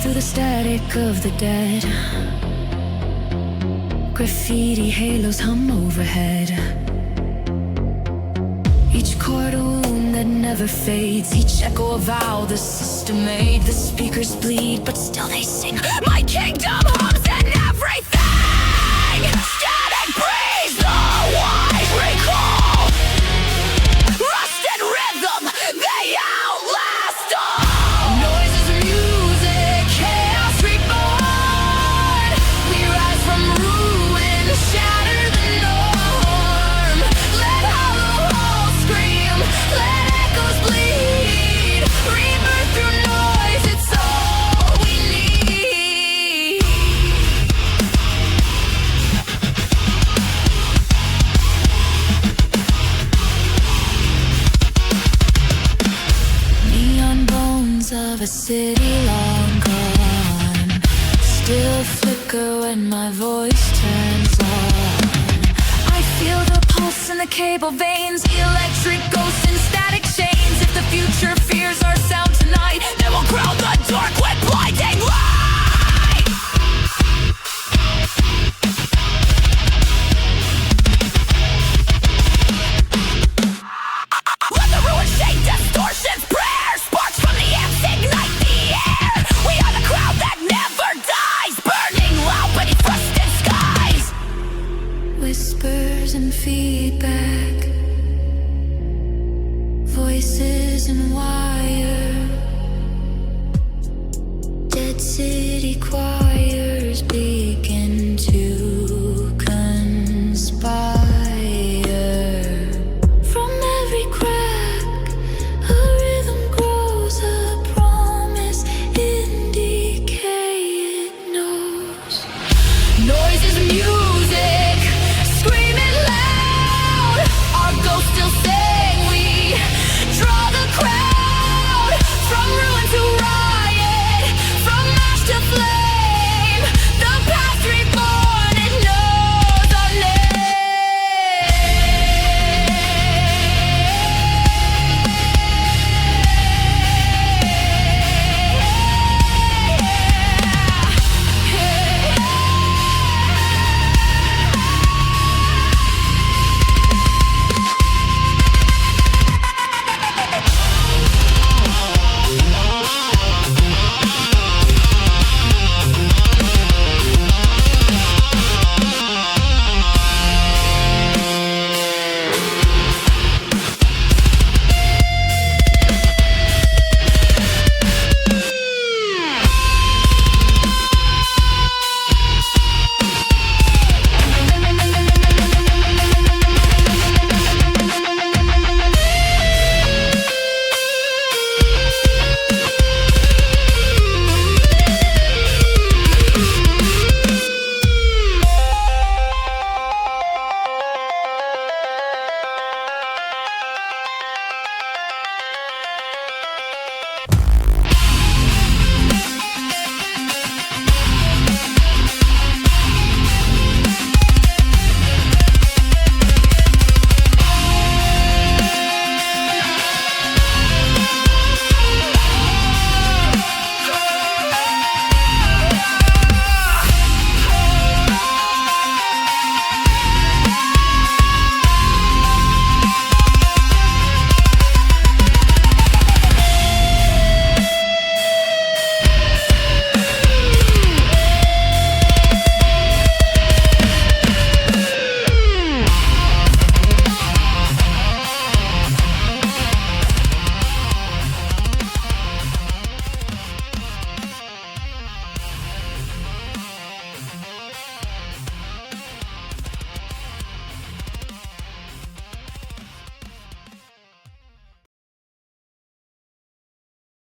through the static of the dead. Graffiti halos hum overhead. Each chord a wound that never fades. Each echo of vow the system made. The speakers bleed, but still they sing. My kingdom hums in everything. Static breeze, the wide recall. Rusted rhythm, they outlast all. Noise is music, chaos reborn. We rise from ruin, shatter the norm. Let hollow walls scream, let echoes bleed. Rebirth through noise, it's all we need. Neon bones of a city long gone still flicker when my voice turns on. I feel the pulse in the cable veins, electric ghosts in static chains. If the future fears our sound tonight, then we'll crowd the dark with blinding light. Let the ruins shake distortions, prayers, sparks from the amps ignite the air. We are the crowd that never dies, burning loud beneath frosted skies. Whispers and feedback, voices and wire, dead city choirs beat.